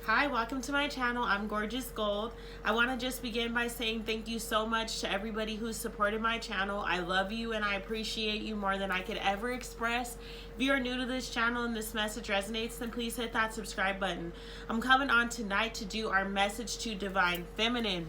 Hi, welcome to my channel. I'm Gorgeous Gold. I want to just begin by saying thank you so much to everybody who's supported my channel. I love you and I appreciate you more than I could ever express. If you are new to this channel and this message resonates, then please hit that subscribe button. I'm coming on tonight to do our message to Divine Feminine.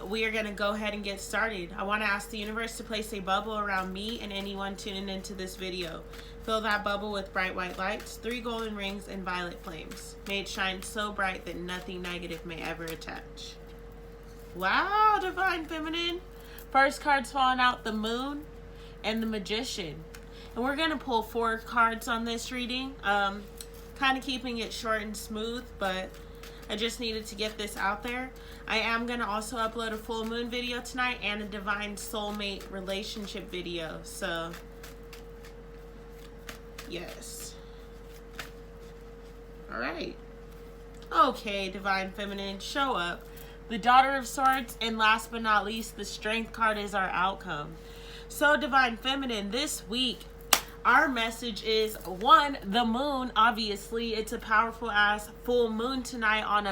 We are going to go ahead and get started. I want to ask the universe to place a bubble around me and anyone tuning into this video. Fill that bubble with bright white lights, 3 golden rings, and violet flames. May it shine so bright that nothing negative may ever attach. Wow, Divine Feminine. First card's falling out, the Moon and the Magician. And we're going to pull 4 cards on this reading. Kind of keeping it short and smooth, but I just needed to get this out there. I am going to also upload a full moon video tonight and a divine soulmate relationship video. So, yes. Alright. Okay, Divine Feminine, show up. The Daughter of Swords, and last but not least, the Strength card is our outcome. So, Divine Feminine, this week, our message is, 1, the moon. Obviously, it's a powerful ass full moon tonight on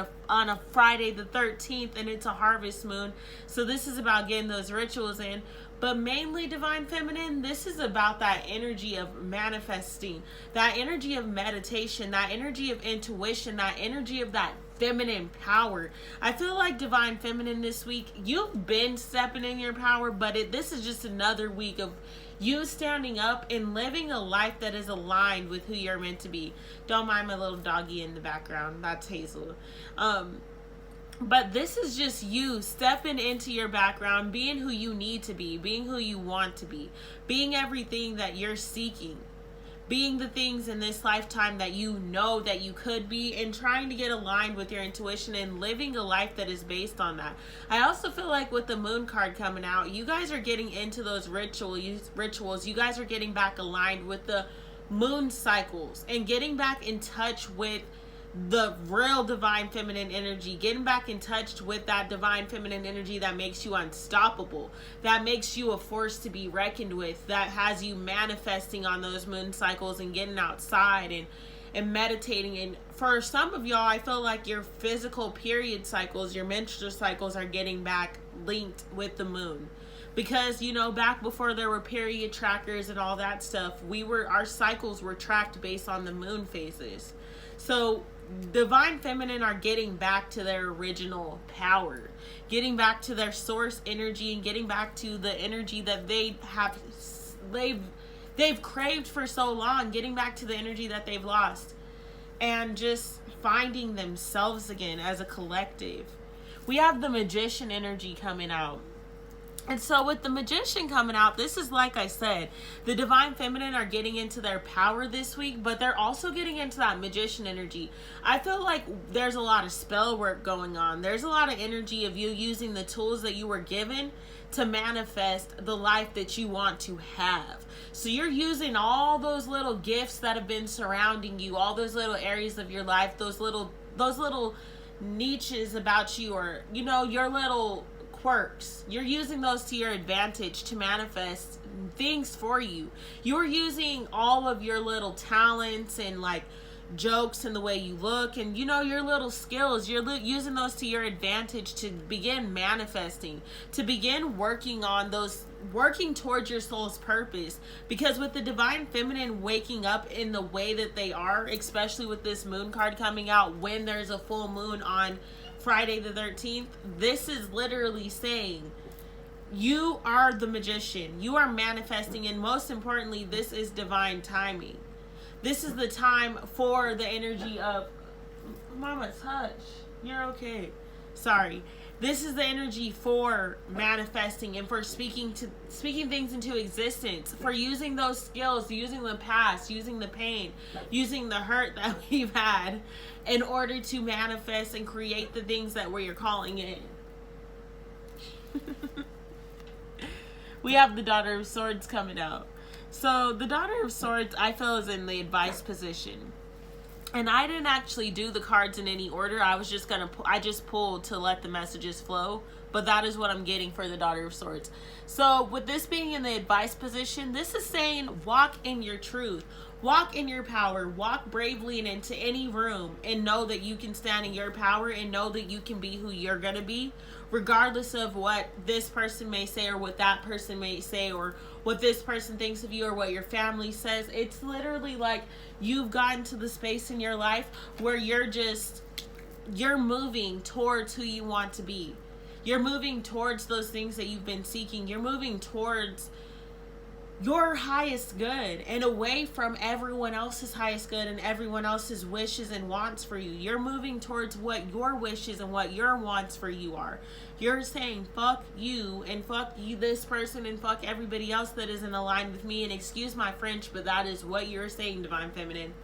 a Friday the 13th, and it's a harvest moon. So this is about getting those rituals in. But mainly, Divine Feminine, this is about that energy of manifesting, that energy of meditation, that energy of intuition, that energy of that feminine power. I feel like, Divine Feminine, this week, you've been stepping in your power, but this is just another week of you standing up and living a life that is aligned with who you're meant to be. Don't mind my little doggy in the background. That's Hazel. But this is just you stepping into your background, being who you need to be, being who you want to be, being everything that you're seeking, being the things in this lifetime that you know that you could be, and trying to get aligned with your intuition and living a life that is based on that. I also feel like with the Moon card coming out, you guys are getting into those rituals. You guys are getting back aligned with the moon cycles and getting back in touch with the real Divine Feminine energy, getting back in touch with that Divine Feminine energy that makes you unstoppable, that makes you a force to be reckoned with, that has you manifesting on those moon cycles and getting outside and meditating. And for some of y'all, I feel like your physical period cycles, your menstrual cycles are getting back linked with the moon. Because, you know, back before there were period trackers and all that stuff, our cycles were tracked based on the moon phases. So Divine Feminine are getting back to their original power, getting back to their source energy, and getting back to the energy that they've craved for so long, getting back to the energy that they've lost, and just finding themselves again as a collective. We have the Magician energy coming out. And so with the Magician coming out, this is, like I said, the Divine Feminine are getting into their power this week, but they're also getting into that Magician energy. I feel like there's a lot of spell work going on. There's a lot of energy of you using the tools that you were given to manifest the life that you want to have. So you're using all those little gifts that have been surrounding you, all those little areas of your life, those little niches about you, or, you know, your little quirks. You're using those to your advantage to manifest things for you. You're using all of your little talents and like jokes and the way you look and, you know, your little skills. You're using those to your advantage to begin manifesting, to begin working towards your soul's purpose. Because with the Divine Feminine waking up in the way that they are, especially with this Moon card coming out when there's a full moon on Friday the 13th, this is literally saying you are the Magician. You are manifesting, and most importantly, this is divine timing. This is the time for the energy of Mama, hush. You're okay. Sorry. This is the energy for manifesting and for speaking things into existence, for using those skills, using the past, using the pain, using the hurt that we've had in order to manifest and create the things that we're calling in. We have the Daughter of Swords coming out. So the Daughter of Swords, I feel, is in the advice position. And I didn't actually do the cards in any order. I just pulled to let the messages flow. But that is what I'm getting for the Daughter of Swords. So with this being in the advice position, this is saying walk in your truth. Walk in your power. Walk bravely and into any room and know that you can stand in your power and know that you can be who you're going to be, regardless of what this person may say or what that person may say or what this person thinks of you or what your family says. It's literally like you've gotten to the space in your life where you're moving towards who you want to be. You're moving towards those things that you've been seeking. You're moving towards your highest good and away from everyone else's highest good and everyone else's wishes and wants for you. You're moving towards what your wishes and what your wants for you are. You're saying fuck you and fuck you this person and fuck everybody else that isn't aligned with me, and excuse my French, but that is what you're saying, Divine Feminine.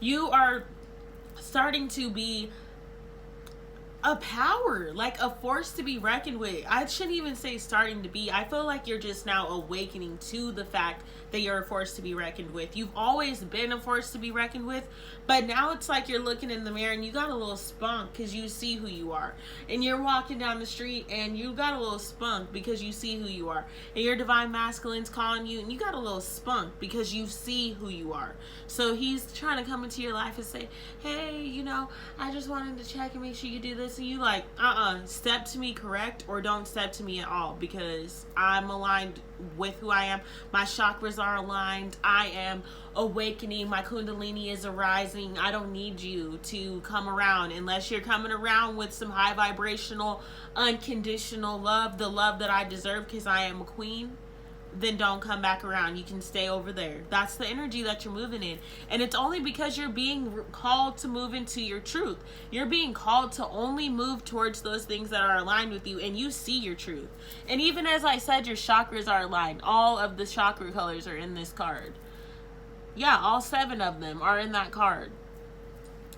You are starting to be a power, like a force to be reckoned with. I shouldn't even say starting to be. I feel like you're just now awakening to the fact that you're a force to be reckoned with. You've always been a force to be reckoned with, but now it's like you're looking in the mirror and you got a little spunk because you see who you are. And you're walking down the street and you got a little spunk because you see who you are. And your divine masculine's calling you and you got a little spunk because you see who you are. So he's trying to come into your life and say, hey, you know, I just wanted to check and make sure you do this. And you like, step to me, correct, or don't step to me at all, because I'm aligned with who I am. My chakras are aligned. I am awakening. My kundalini is arising. I don't need you to come around unless you're coming around with some high vibrational, unconditional love, the love that I deserve because I am a queen. Then don't come back around. You can stay over there. That's the energy that you're moving in. And it's only because you're being called to move into your truth. You're being called to only move towards those things that are aligned with you, and you see your truth. And even as I said, your chakras are aligned. All of the chakra colors are in this card. Yeah, all 7 of them are in that card.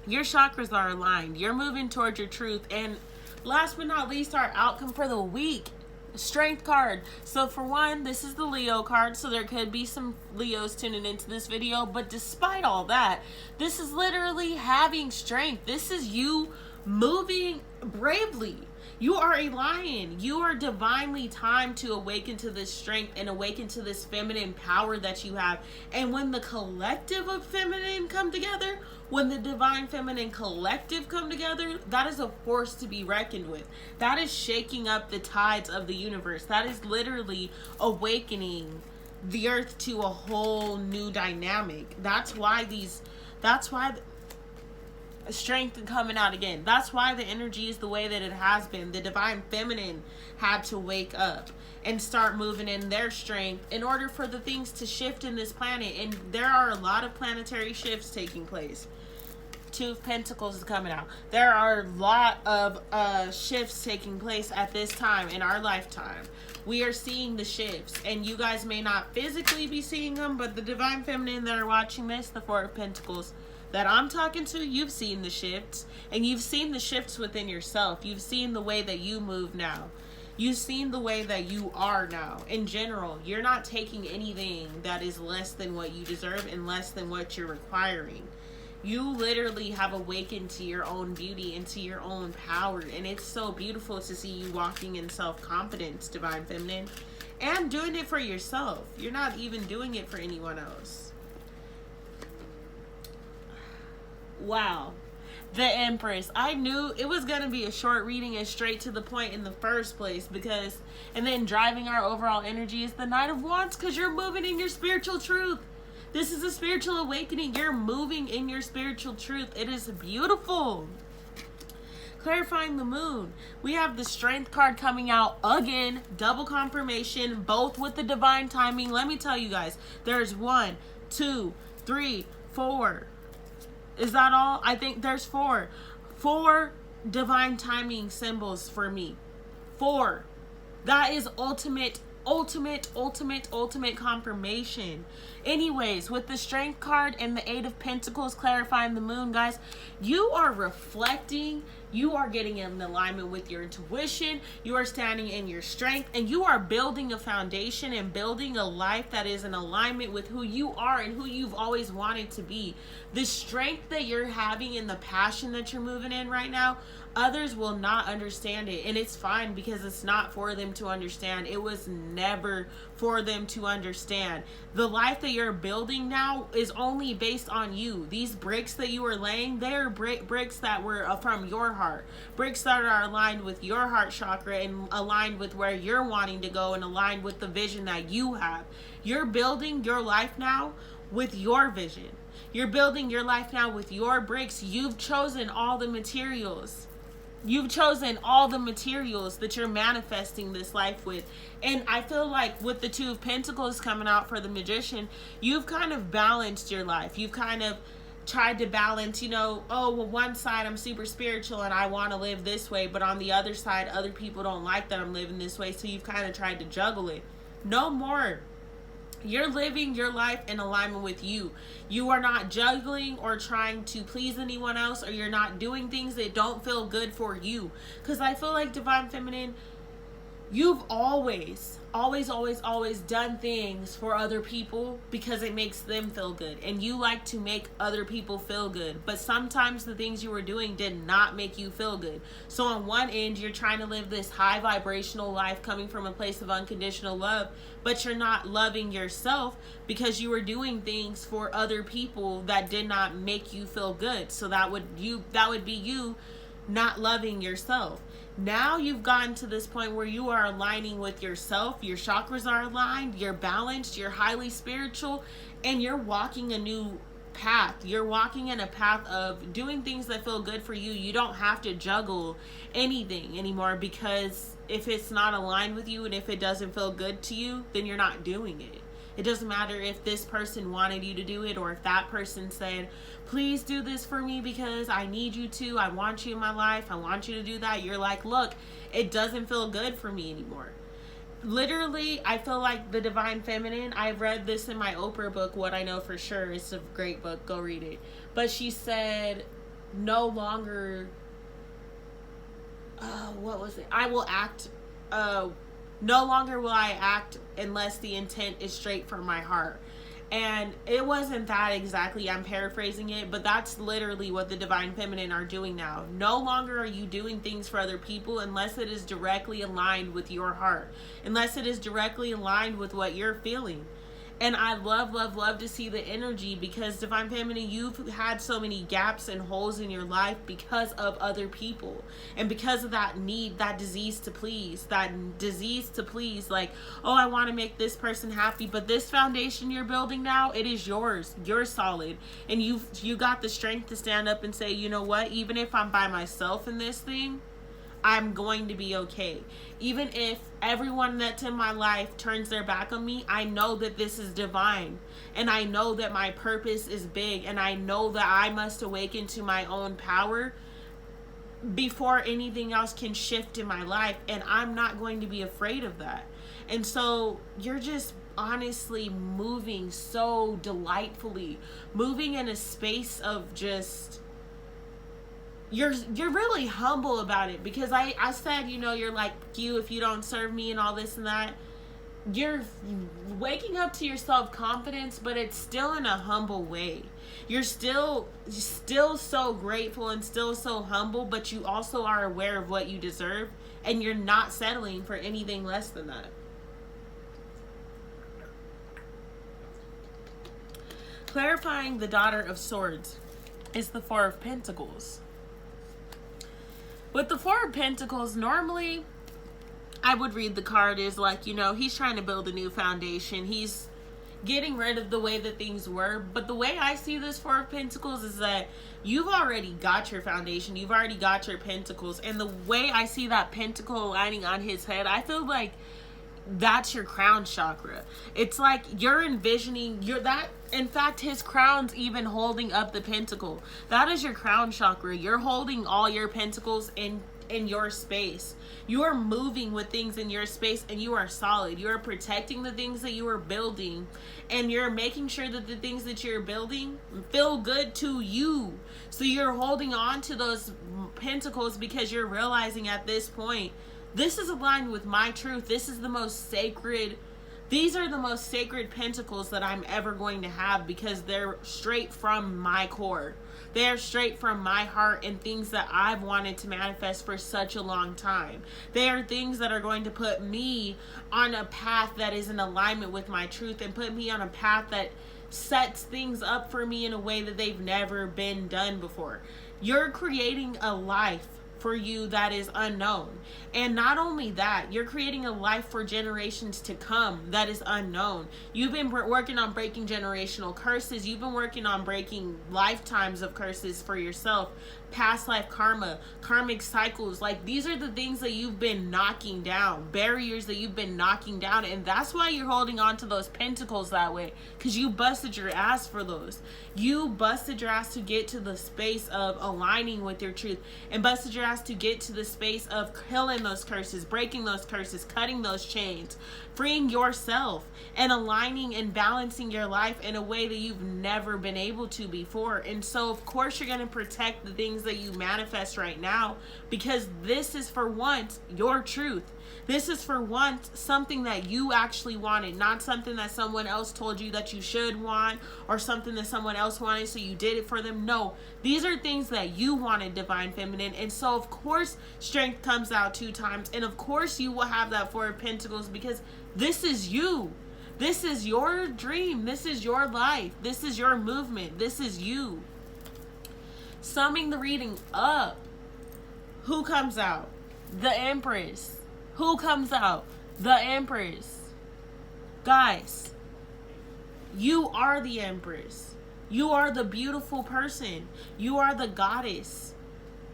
Your chakras are aligned. You're moving towards your truth. And last but not least, our outcome for the week. Strength card. So for one, this is the Leo card, so there could be some Leos tuning into this video, but despite all that, this is literally having strength. This is you moving bravely. You are a lion. You are divinely timed to awaken to this strength and awaken to this feminine power that you have. And when the collective of feminine come together, when the divine feminine collective come together, that is a force to be reckoned with. That is shaking up the tides of the universe. That is literally awakening the earth to a whole new dynamic. That's why strength coming out again. That's why the energy is the way that it has been. The divine feminine had to wake up and start moving in their strength in order for the things to shift in this planet. And there are a lot of planetary shifts taking place. 2 of Pentacles is coming out. There are a lot of shifts taking place at this time in our lifetime. We are seeing the shifts, and you guys may not physically be seeing them, but the divine feminine that are watching this, the 4 of Pentacles that I'm talking to, you've seen the shifts, and you've seen the shifts within yourself. You've seen the way that you move now. You've seen the way that you are now. In general, you're not taking anything that is less than what you deserve and less than what you're requiring. You literally have awakened to your own beauty and to your own power, and it's so beautiful to see you walking in self-confidence, divine feminine, and doing it for yourself. You're not even doing it for anyone else. Wow. The Empress. I knew it was going to be a short reading and straight to the point in the first place, because, and then driving our overall energy is the Knight of Wands, because you're moving in your spiritual truth. This is a spiritual awakening. You're moving in your spiritual truth. It is beautiful. Clarifying the Moon. We have the Strength card coming out again. Double confirmation, both with the divine timing. Let me tell you guys, there's 1, 2, 3, 4. Is that all? I think there's 4. 4 divine timing symbols for me. 4. That is ultimate confirmation. Anyways, with the Strength card and the 8 of Pentacles clarifying the Moon, guys, you are reflecting You are getting in alignment with your intuition. You are standing in your strength, and you are building a foundation and building a life that is in alignment with who you are and who you've always wanted to be. The strength that you're having and the passion that you're moving in right now, others will not understand it, and it's fine, because it's not for them to understand. It was never for them to understand. The life that you're building now is only based on you. These bricks that you are laying, they're bricks that were from your heart, bricks that are aligned with your heart chakra and aligned with where you're wanting to go and aligned with the vision that you have. You're building your life now with your vision. You're building your life now with your bricks. You've chosen all the materials. You've chosen all the materials that you're manifesting this life with. And I feel like with the Two of Pentacles coming out for the Magician, you've kind of balanced your life. You've kind of tried to balance, oh, well, one side I'm super spiritual and I want to live this way, but on the other side, other people don't like that I'm living this way. So you've kind of tried to juggle it. No more. You're living your life in alignment with you. You are not juggling or trying to please anyone else, or you're not doing things that don't feel good for you. Because I feel like, Divine Feminine, you've always done things for other people because it makes them feel good. And you like to make other people feel good. But sometimes the things you were doing did not make you feel good. So on one end, you're trying to live this high vibrational life coming from a place of unconditional love, but you're not loving yourself because you were doing things for other people that did not make you feel good. So that would be you not loving yourself. Now you've gotten to this point where you are aligning with yourself. Your chakras are aligned. You're balanced. You're highly spiritual. And you're walking a new path. You're walking in a path of doing things that feel good for you. You don't have to juggle anything anymore, because if it's not aligned with you and if it doesn't feel good to you, then you're not doing it. It doesn't matter if this person wanted you to do it, or if that person said, please do this for me because I need you to. I want you in my life. I want you to do that. You're like, look, it doesn't feel good for me anymore. Literally, I feel like the Divine Feminine, I've read this in my Oprah book, What I Know for Sure. It's a great book. Go read it. But she said, no longer, what was it? No longer will I act unless the intent is straight from my heart. And it wasn't that exactly, I'm paraphrasing it, but that's literally what the Divine Feminine are doing now. No longer are you doing things for other people unless it is directly aligned with your heart, unless it is directly aligned with what you're feeling. And I love to see the energy, because Divine Feminine, you've had so many gaps and holes in your life because of other people. And because of that need, that disease to please, like, oh, I want to make this person happy. But this foundation you're building now, it is yours. You're solid. And you got the strength to stand up and say, you know what, even if I'm by myself in this thing, I'm going to be okay. Even if everyone that's in my life turns their back on me, I know that this is divine. And I know that my purpose is big. And I know that I must awaken to my own power before anything else can shift in my life. And I'm not going to be afraid of that. And so you're just honestly moving so delightfully. Moving in a space of just... You're really humble about it, because I said, you're like, if you don't serve me and all this and that. You're waking up to your self-confidence, but it's still in a humble way. You're still so grateful and still so humble, but you also are aware of what you deserve, and you're not settling for anything less than that. Clarifying the Daughter of Swords is the Four of Pentacles. With the Four of Pentacles, normally I would read the card as like, he's trying to build a new foundation. He's getting rid of the way that things were. But the way I see this Four of Pentacles is that you've already got your foundation. You've already got your pentacles. And the way I see that pentacle aligning on his head, I feel like that's your crown chakra. It's like you're envisioning in fact, his crown's even holding up the pentacle. That is your crown chakra. You're holding all your pentacles in your space. You are moving with things in your space, and you are solid. You are protecting the things that you are building, and you're making sure that the things that you're building feel good to you. So you're holding on to those pentacles because you're realizing at this point, this is aligned with my truth. This is the most sacred. These are the most sacred pentacles that I'm ever going to have, because they're straight from my core. They're straight from my heart, and things that I've wanted to manifest for such a long time. They are things that are going to put me on a path that is in alignment with my truth, and put me on a path that sets things up for me in a way that they've never been done before. You're creating a life for you that is unknown. And not only that, you're creating a life for generations to come that is unknown. You've been working on breaking generational curses. You've been working on breaking lifetimes of curses for yourself, past life karma, karmic cycles. Like, these are the things that you've been knocking down, barriers that you've been knocking down. And that's why you're holding on to those pentacles that way, because you busted your ass for those. You busted your ass to get to the space of aligning with your truth, and busted your ass to get to the space of killing those curses, breaking those curses, cutting those chains, freeing yourself, and aligning and balancing your life in a way that you've never been able to before. And so of course you're going to protect the things that you manifest right now, because this is for once your truth. This is for once something that you actually wanted, not something that someone else told you that you should want, or something that someone else wanted so you did it for them. No, these are things that you wanted, Divine Feminine. And so of course strength comes out 2 times, and of course you will have that 4 of Pentacles, because this is you. This is your dream. This is your life. This is your movement. This is you. Summing the reading up, who comes out? The Empress. Who comes out? The Empress. Guys, you are the Empress. You are the beautiful person. You are the goddess.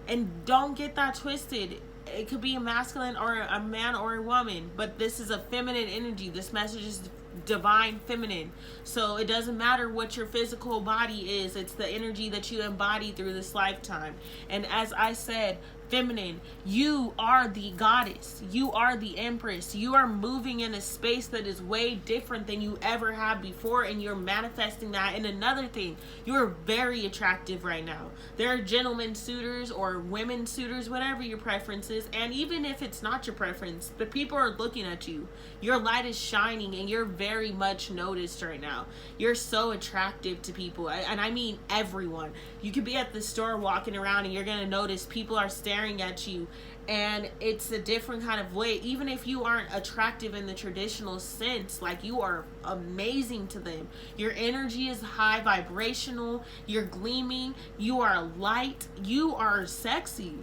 And don't get that twisted. It could be a masculine or a man or a woman, but this is a feminine energy. This message is divine feminine. So it doesn't matter what your physical body is. It's the energy that you embody through this lifetime. And as I said, feminine, you are the goddess. You are the Empress. You are moving in a space that is way different than you ever have before, and you're manifesting that. And another thing, you're very attractive right now. There are gentlemen suitors or women suitors, whatever your preference is. And even if it's not your preference, but people are looking at you. Your light is shining, and you're very much noticed right now. You're so attractive to people, and I mean everyone. You could be at the store walking around, and you're going to notice people are staring at you, and it's a different kind of way. Even if you aren't attractive in the traditional sense, like, you are amazing to them. Your energy is high vibrational. You're gleaming. You are light. You are sexy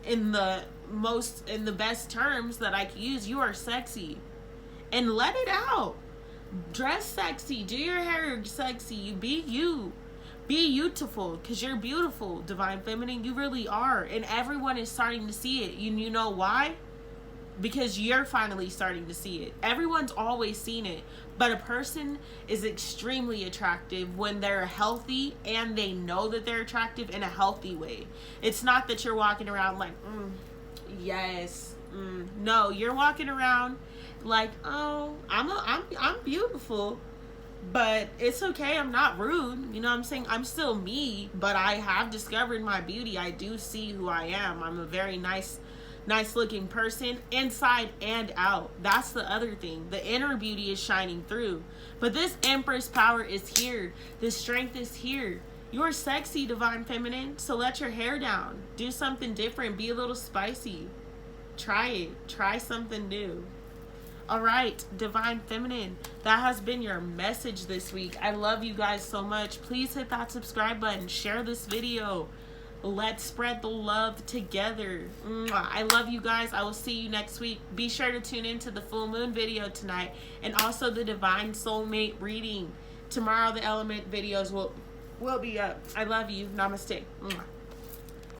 in the best terms that I could use. You are sexy, and let it out. Dress sexy. Do your hair sexy. You be you. Be beautiful, because you're beautiful, Divine Feminine. You really are. And everyone is starting to see it. You know why? Because you're finally starting to see it. Everyone's always seen it. But a person is extremely attractive when they're healthy, and they know that they're attractive in a healthy way. It's not that you're walking around like, yes. No, you're walking around like, oh, I'm beautiful. But it's okay, I'm not rude. You know what I'm saying? I'm still me, but I have discovered my beauty. I do see who I am. I'm a very nice looking person, inside and out. That's the other thing. The inner beauty is shining through. But this Empress power is here. This strength is here. You're sexy, Divine Feminine. So let your hair down. Do something different. Be a little spicy. Try it. Try something new. All right, Divine Feminine, that has been your message this week. I love you guys so much. Please hit that subscribe button. Share this video. Let's spread the love together. I love you guys. I will see you next week. Be sure to tune into the full moon video tonight, and also the Divine Soulmate reading. Tomorrow the element videos will be up. I love you. Namaste.